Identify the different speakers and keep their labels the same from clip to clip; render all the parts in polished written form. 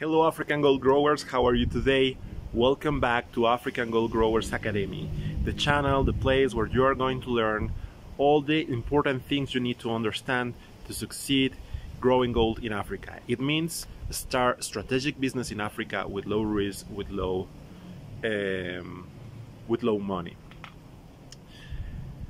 Speaker 1: Hello African Gold Growers, how are you today? Welcome back to African Gold Growers Academy, the channel, the place where you are going to learn all the important things you need to understand to succeed growing gold in Africa. It means start strategic business in Africa with low risk, with low money.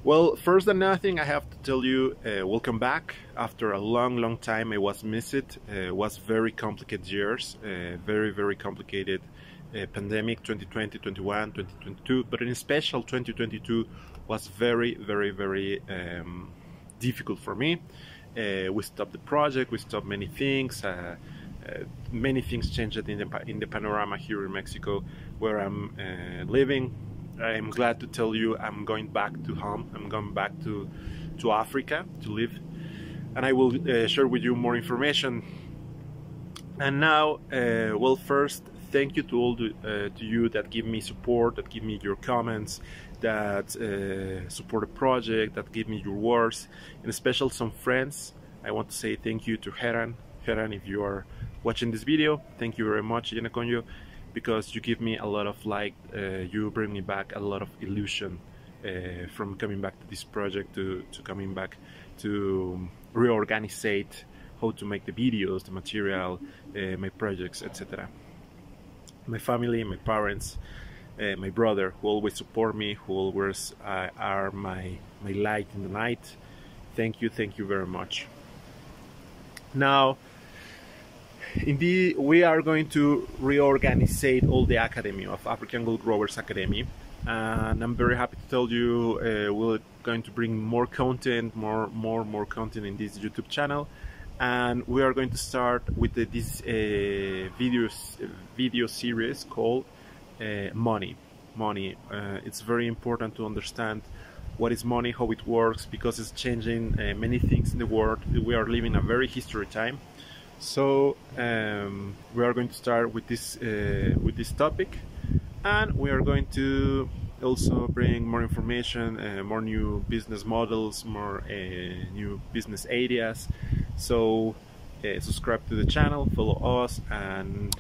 Speaker 1: Well, first than nothing, I have to tell you, welcome back. After a long time I was missed. It was very complicated years, very complicated pandemic 2020, 21, 2022, but in special 2022 was very difficult for me. We stopped the project, we stopped many things. Many things changed in the panorama here in Mexico, where I'm living. I'm glad to tell you I'm going back to home. I'm going back to Africa to live, and I will share with you more information. And now, well, first, thank you to all to you that give me support, that give me your comments, that support the project, that give me your words, and especially some friends. I want to say thank you to Heran. Heran, if you are watching this video, thank you very much, Yenakonyo, because you give me a lot of light, you bring me back a lot of illusion from coming back to this project, to coming back to reorganize how to make the videos, the material, my projects, etc. My family, my parents, my brother, who always support me, who always are my light in the night. Thank you very much. Now, indeed, we are going to reorganize all the Academy of African Gold Growers Academy, and I'm very happy to tell you we're going to bring more content, more content in this YouTube channel, and we are going to start with this video series called Money. It's very important to understand what is money, how it works, because it's changing many things in the world. We are living a very history time. So we are going to start with this topic, and we are going to also bring more information, more new business models, more new business ideas. So subscribe to the channel, follow us, and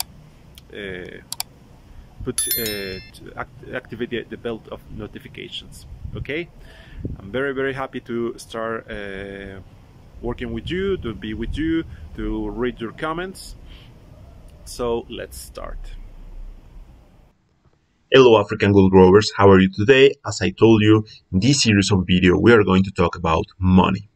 Speaker 1: activate the bell of notifications. Okay, I'm very happy to start working with you, to be with you, to read your comments. So let's start.
Speaker 2: Hello African Gold Growers, how are you today? As I told you, in this series of video we are going to talk about money.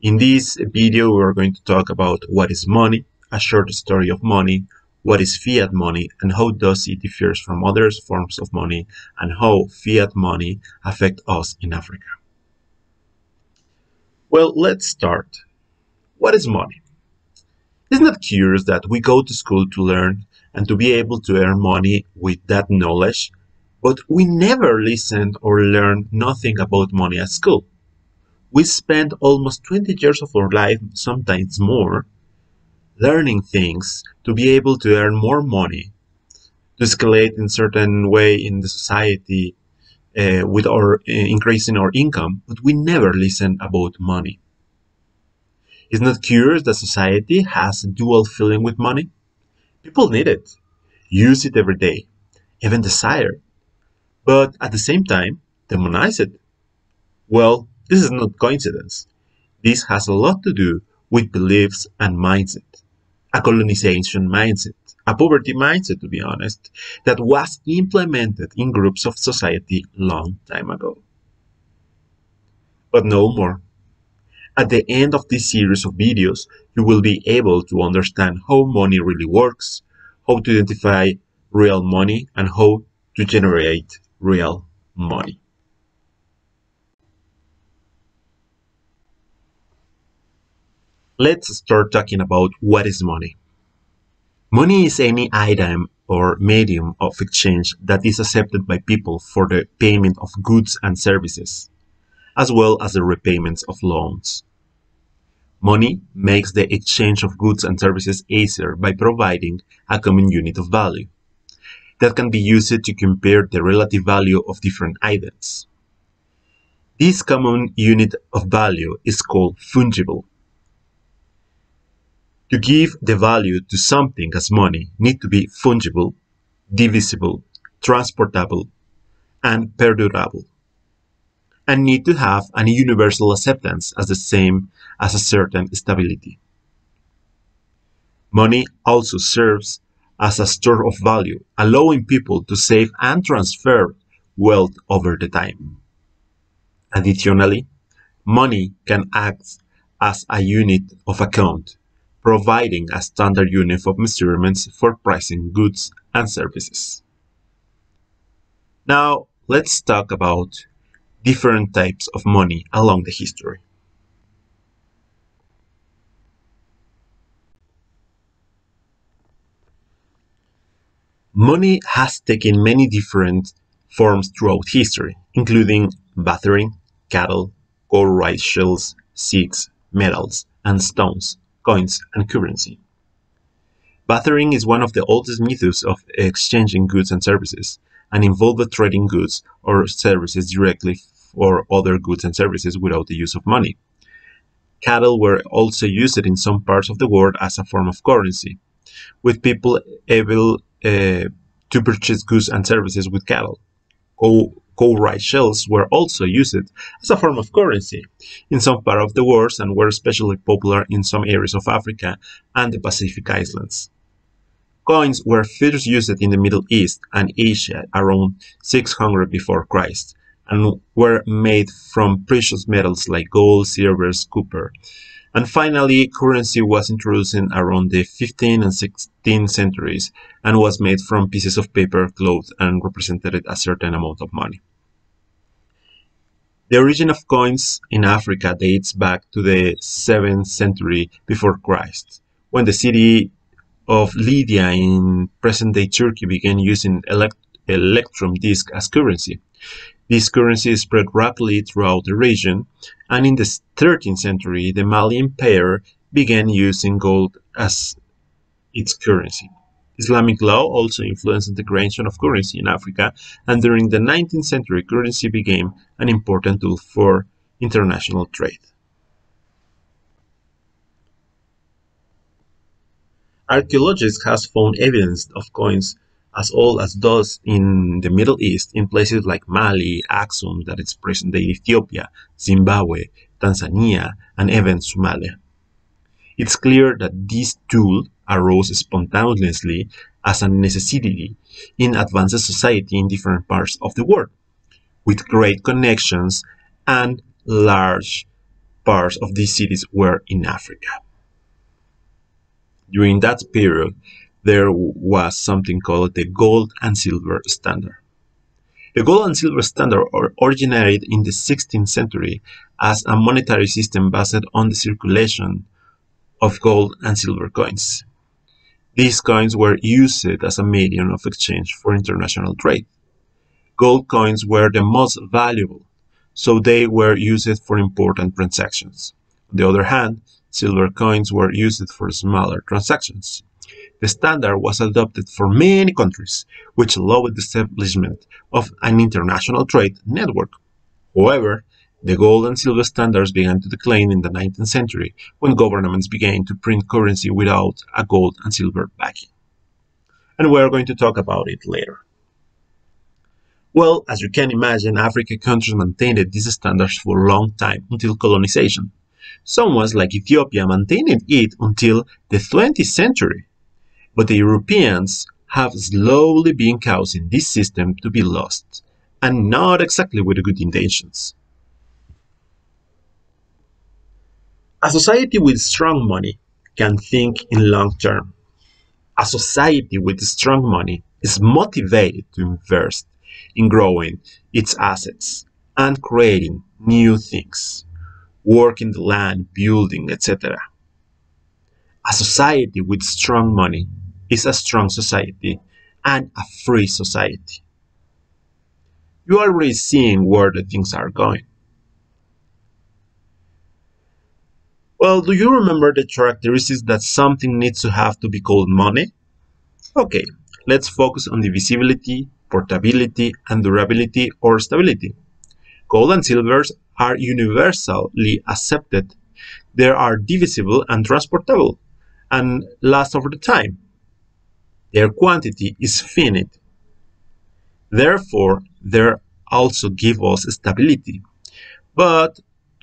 Speaker 2: In this video we are going to talk about what is money, a short story of money, what is fiat money and how does it differ from other forms of money, and how fiat money affects us in Africa. Well, let's start. What is money? Isn't it curious that we go to school to learn and to be able to earn money with that knowledge, but we never listened or learned nothing about money at school? We spend almost 20 years of our life, sometimes more, learning things to be able to earn more money, to escalate in certain way in the society, with our increasing our income, but we never listen about money. Isn't it curious that society has a dual feeling with money? People need it, use it every day, even desire, but at the same time, demonize it. Well, this is not coincidence. This has a lot to do with beliefs and mindset, a colonization mindset, a poverty mindset, to be honest, that was implemented in groups of society long time ago. But no more. At the end of this series of videos, you will be able to understand how money really works, how to identify real money, and how to generate real money. Let's start talking about what is money. Money is any item or medium of exchange that is accepted by people for the payment of goods and services, as well as the repayments of loans. Money makes the exchange of goods and services easier by providing a common unit of value that can be used to compare the relative value of different items. This common unit of value is called fungible. To give the value to something as money need to be fungible, divisible, transportable, and perdurable, and need to have an universal acceptance as the same as a certain stability. Money also serves as a store of value, allowing people to save and transfer wealth over the time. Additionally, money can act as a unit of account, providing a standard unit of measurements for pricing goods and services. Now, let's talk about different types of money along the history. Money has taken many different forms throughout history, including bartering, cattle, gold rice shells, seeds, metals, and stones, coins, and currency. Bartering is one of the oldest methods of exchanging goods and services, and involved trading goods or services directly for other goods and services without the use of money. Cattle were also used in some parts of the world as a form of currency, with people able to purchase goods and services with cattle. Coal-rice shells were also used as a form of currency in some part of the world and were especially popular in some areas of Africa and the Pacific Islands. Coins were first used in the Middle East and Asia around 600 before Christ and were made from precious metals like gold, silver, copper. And finally, currency was introduced in around the 15th and 16th centuries and was made from pieces of paper, cloth, and represented a certain amount of money. The origin of coins in Africa dates back to the 7th century before Christ, when the city of Lydia in present-day Turkey began using electrum disc as currency. This currency spread rapidly throughout the region, and in the 13th century, the Mali Empire began using gold as its currency. Islamic law also influenced the creation of currency in Africa, and during the 19th century, currency became an important tool for international trade. Archaeologists have found evidence of coins as old as those in the Middle East in places like Mali, Aksum, that is present-day Ethiopia, Zimbabwe, Tanzania, and even Somalia. It's clear that this tool arose spontaneously as a necessity in advanced society in different parts of the world, with great connections, and large parts of these cities were in Africa. During that period, there was something called the gold and silver standard. The gold and silver standard originated in the 16th century as a monetary system based on the circulation of gold and silver coins. These coins were used as a medium of exchange for international trade. Gold coins were the most valuable, so they were used for important transactions. On the other hand, silver coins were used for smaller transactions. The standard was adopted for many countries, which allowed the establishment of an international trade network. However, the gold and silver standards began to decline in the 19th century when governments began to print currency without a gold and silver backing. And we're going to talk about it later. Well, as you can imagine, African countries maintained these standards for a long time until colonization. Some ones, like Ethiopia, maintained it until the 20th century. But the Europeans have slowly been causing this system to be lost, and not exactly with good intentions. A society with strong money can think in long term. A society with strong money is motivated to invest in growing its assets and creating new things, working the land, building, etc. A society with strong money is a strong society and a free society. You are already seeing where the things are going. Well, do you remember the characteristics that something needs to have to be called money? Okay, let's focus on divisibility, portability, and durability or stability. Gold and silver are universally accepted. They are divisible and transportable, and last over the time. Their quantity is finite. Therefore, they also give us stability. But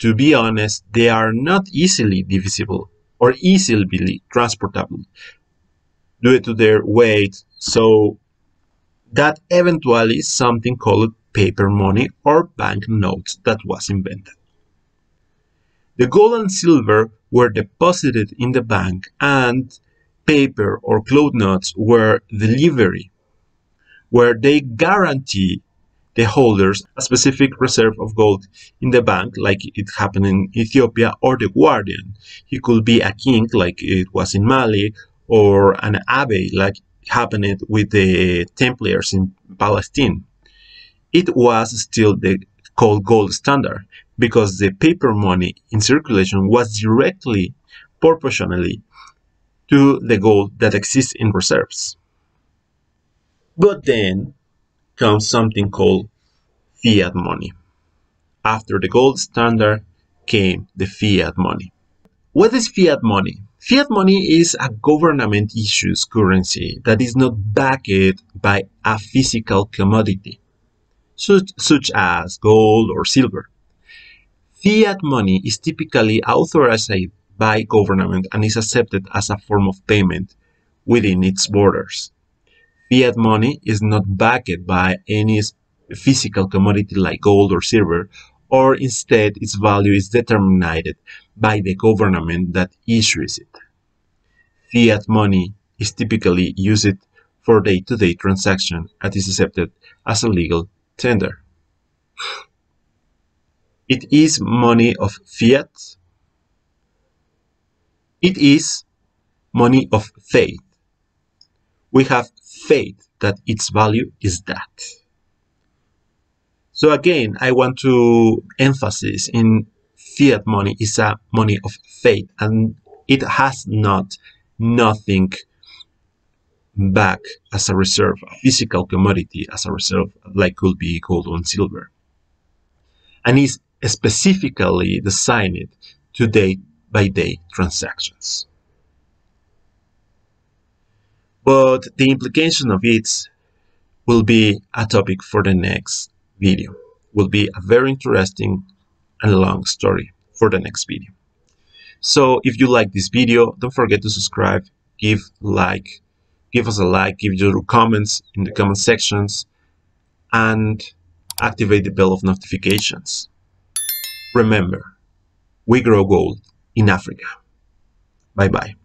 Speaker 2: to be honest, they are not easily divisible or easily transportable due to their weight. So that eventually is something called paper money or bank notes that was invented. The gold and silver were deposited in the bank, and paper or cloth notes were delivery, where they guarantee the holders a specific reserve of gold in the bank, like it happened in Ethiopia, or the guardian. He could be a king, like it was in Mali, or an abbé, like happened with the Templars in Palestine. It was still the called gold standard because the paper money in circulation was directly proportionally to the gold that exists in reserves. But then comes something called fiat money. After the gold standard came the fiat money. What is fiat money? Fiat money is a government issued currency that is not backed by a physical commodity, such as gold or silver. Fiat money is typically authorized by government and is accepted as a form of payment within its borders. Fiat money is not backed by any physical commodity like gold or silver, or instead its value is determined by the government that issues it. Fiat money is typically used for day-to-day transactions and is accepted as a legal tender. It is money of fiat. It is money of faith. We have faith that its value is that. So again, I want to emphasize in fiat money is a money of faith, and it has nothing back as a reserve, a physical commodity as a reserve, like could be gold and silver, and is specifically designed to day-by-day transactions. But the implication of it will be a topic for the next video. Will be a very interesting and long story for the next video. So if you like this video, don't forget to subscribe, give us a like, give your comments in the comment sections, and activate the bell of notifications. Remember, we grow gold in Africa. Bye bye.